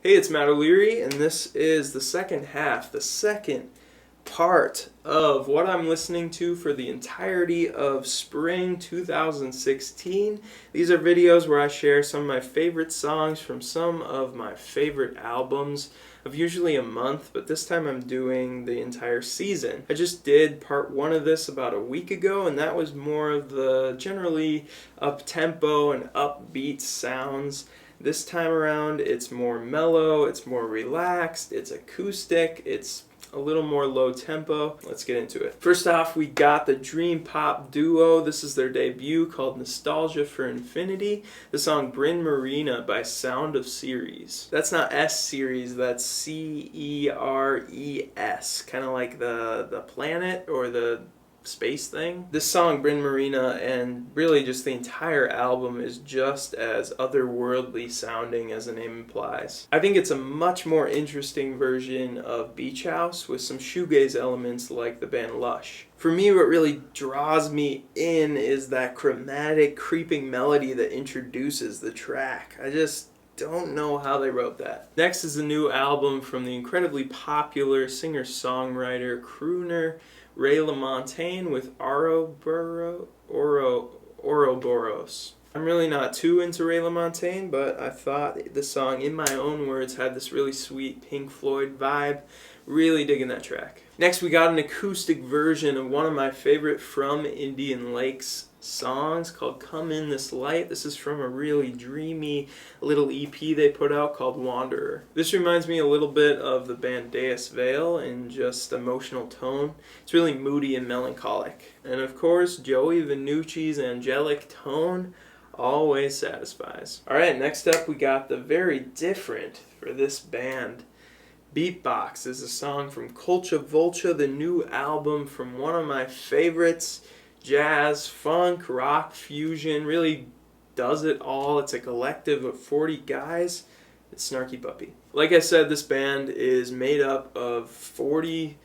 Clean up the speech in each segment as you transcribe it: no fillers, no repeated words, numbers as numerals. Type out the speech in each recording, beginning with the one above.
Hey, it's Matt O'Leary, and this is the second part of what I'm listening to for the entirety of spring 2016. These are videos where I share some of my favorite songs from some of my favorite albums of usually a month, but this time I'm doing the entire season. I just did part one of this about a week ago, and that was more of the generally up-tempo and upbeat sounds. This time around, it's more mellow, it's more relaxed, it's acoustic, it's a little more low tempo. Let's get into it. First off, we got the dream pop duo. This is their debut called Nostalgia for Infinity. The song Bryn Marina by Sound of Ceres. That's not S-Series, that's C-E-R-E-S. Kind of like the planet or the space thing. This song, Bryn Marina, and really just the entire album is just as otherworldly sounding as the name implies. I think it's a much more interesting version of Beach House with some shoegaze elements like the band Lush. For me, what really draws me in is that chromatic, creeping melody that introduces the track. I just don't know how they wrote that. Next is a new album from the incredibly popular singer-songwriter, crooner, Lamontagne with Ouroboros. I'm really not too into Lamontagne, but I thought the song, in my own words, had this really sweet Pink Floyd vibe. Really digging that track. Next, we got an acoustic version of one of my favorite From Indian Lakes songs called Come In This Light. This is from a really dreamy little EP they put out called Wanderer. This reminds me a little bit of the band Deus Vale in just emotional tone. It's really moody and melancholic. And of course, Joey Vannucci's angelic tone always satisfies. Alright, next up we got the very different for this band. Beatbox is a song from Culcha, Vulcha, the new album from one of my favorites. Jazz, funk, rock, fusion, really does it all. It's a collective of 40 guys. It's Snarky Puppy. Like I said, this band is made up of 40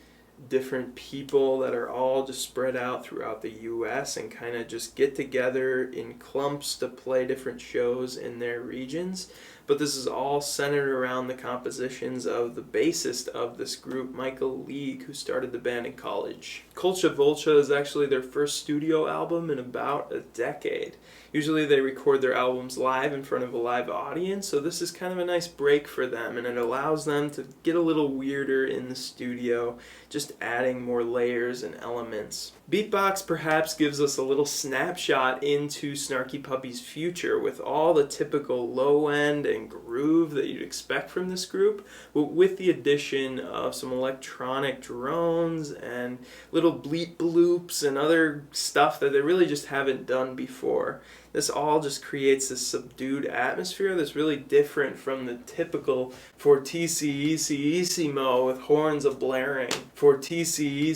different people that are all just spread out throughout the US and kind of just get together in clumps to play different shows in their regions. But this is all centered around the compositions of the bassist of this group, Michael League, who started the band in college. Culcha Vulcha is actually their first studio album in about a decade. Usually they record their albums live in front of a live audience, so this is kind of a nice break for them, and it allows them to get a little weirder in the studio, just adding more layers and elements. Beatbox perhaps gives us a little snapshot into Snarky Puppy's future with all the typical low end and groove that you'd expect from this group, but with the addition of some electronic drones and little bleep bloops and other stuff that they really just haven't done before. This all just creates this subdued atmosphere that's really different from the typical fortissimo with horns a blaring. Fortissimo.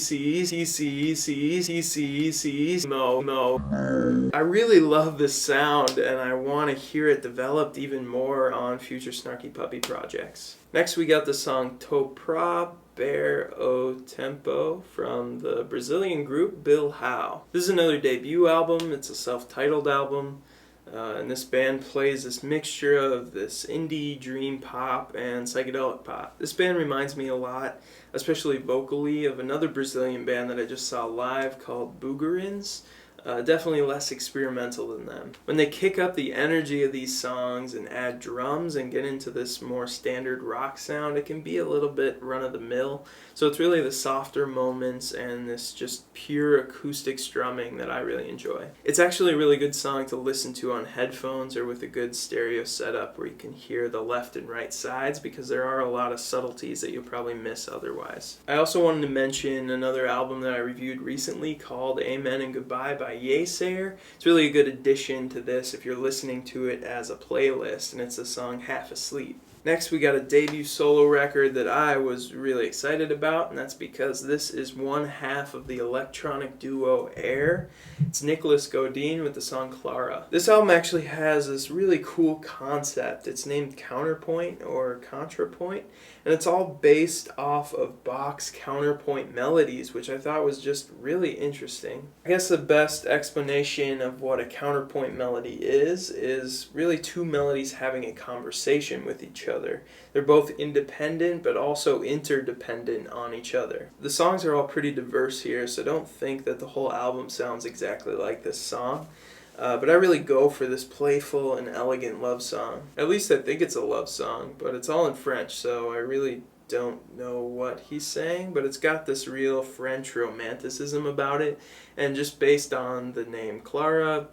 I really love this sound, and I want to hear it developed even more on future Snarky Puppy projects. Next we got the song Pra Ver o Tempo from the Brazilian group Bilhao. This is another debut album. It's a self-titled album. And this band plays this mixture of this indie dream pop and psychedelic pop. This band reminds me a lot, especially vocally, of another Brazilian band that I just saw live called Boogerins. Definitely less experimental than them. When they kick up the energy of these songs and add drums and get into this more standard rock sound, it can be a little bit run-of-the-mill. So it's really the softer moments and this just pure acoustic strumming that I really enjoy. It's actually a really good song to listen to on headphones or with a good stereo setup where you can hear the left and right sides, because there are a lot of subtleties that you'll probably miss otherwise. I also wanted to mention another album that I reviewed recently called Amen and Goodbye by Yeasayer. It's really a good addition to this if you're listening to it as a playlist, and it's the song Half Asleep. Next, we got a debut solo record that I was really excited about, and that's because this is one half of the electronic duo Air. It's Nicolas Godin with the song Clara. This album actually has this really cool concept. It's named Counterpoint or Contrepoint, and it's all based off of Bach's counterpoint melodies, which I thought was just really interesting. I guess the best explanation of what a counterpoint melody is really two melodies having a conversation with each other. other. They're both independent but also interdependent on each other. The songs are all pretty diverse here, so don't think that the whole album sounds exactly like this song. But I really go for this playful and elegant love song. At least I think it's a love song, but it's all in French, so I really don't know what he's saying, but it's got this real French romanticism about it, and just based on the name Clara,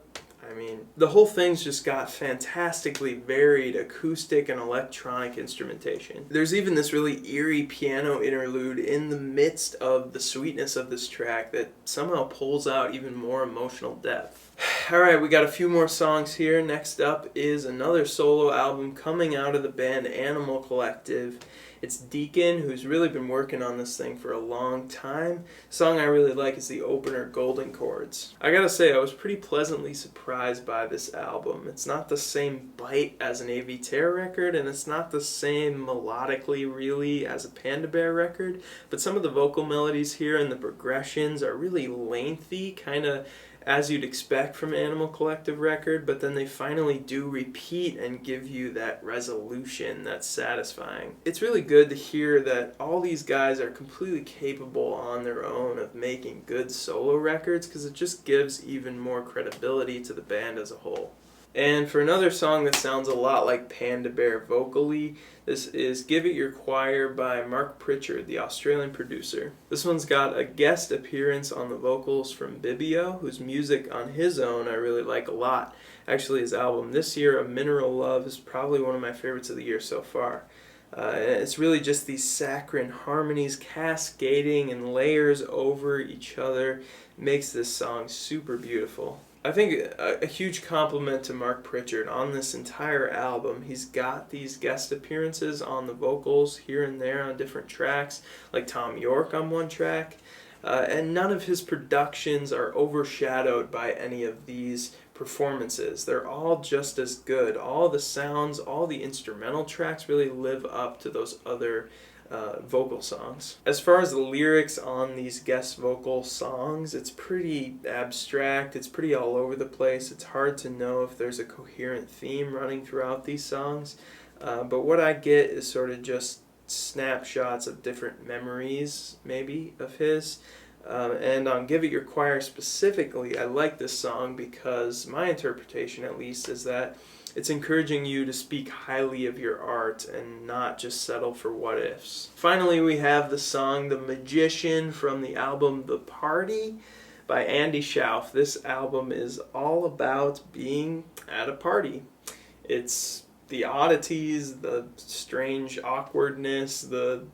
I mean, the whole thing's just got fantastically varied acoustic and electronic instrumentation. There's even this really eerie piano interlude in the midst of the sweetness of this track that somehow pulls out even more emotional depth. Alright, we got a few more songs here. Next up is another solo album coming out of the band Animal Collective. It's Deakin, who's really been working on this thing for a long time. The song I really like is the opener, Golden Chords. I gotta say, I was pretty pleasantly surprised by this album. It's not the same bite as an Yeasayer record, and it's not the same melodically, really, as a Panda Bear record, but some of the vocal melodies here and the progressions are really lengthy, kind of as you'd expect from an Animal Collective record, but then they finally do repeat and give you that resolution that's satisfying. It's really good to hear that all these guys are completely capable on their own of making good solo records, because it just gives even more credibility to the band as a whole. And for another song that sounds a lot like Panda Bear vocally, this is Give It Your Choir by Mark Pritchard, the Australian producer. This one's got a guest appearance on the vocals from Bibio, whose music on his own I really like a lot. Actually, his album this year, A Mineral Love, is probably one of my favorites of the year so far. And it's really just these saccharine harmonies cascading in layers over each other makes this song super beautiful. I think a huge compliment to Mark Pritchard on this entire album. He's got these guest appearances on the vocals here and there on different tracks, like Tom York on one track, and none of his productions are overshadowed by any of these performances. They're all just as good. All the sounds, all the instrumental tracks really live up to those other vocal songs. As far as the lyrics on these guest vocal songs, it's pretty abstract, it's pretty all over the place. It's hard to know if there's a coherent theme running throughout these songs, but what I get is sort of just snapshots of different memories, maybe, of his. And on Give It Your Choir specifically, I like this song because my interpretation, at least, is that it's encouraging you to speak highly of your art and not just settle for what-ifs. Finally, we have the song The Magician from the album The Party by Andy Shauf. This album is all about being at a party. It's the oddities, the strange awkwardness, the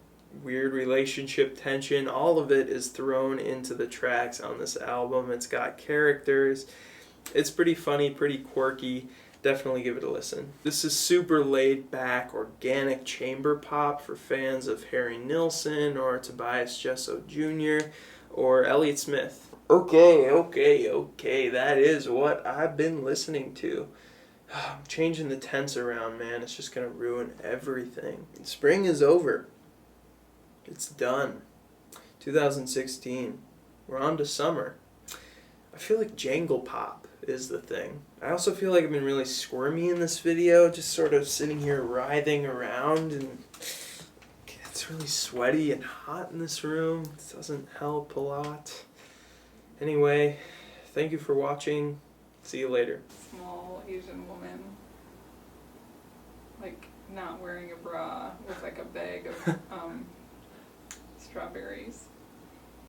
weird relationship tension, all of it is thrown into the tracks on this album. It's got characters. It's pretty funny, pretty quirky. Definitely give it a listen. This is super laid back, organic chamber pop for fans of Harry Nilsson or Tobias Jesso Jr. or Elliott Smith. Okay, that is what I've been listening to. I'm changing the tense around, man. It's just going to ruin everything. Spring is over. It's done. 2016. We're on to summer. I feel like jangle pop is the thing. I also feel like I've been really squirmy in this video, just sort of sitting here writhing around, and it's really sweaty and hot in this room. It doesn't help a lot. Anyway, thank you for watching. See you later. Small Asian woman, like not wearing a bra with like a bag of strawberries.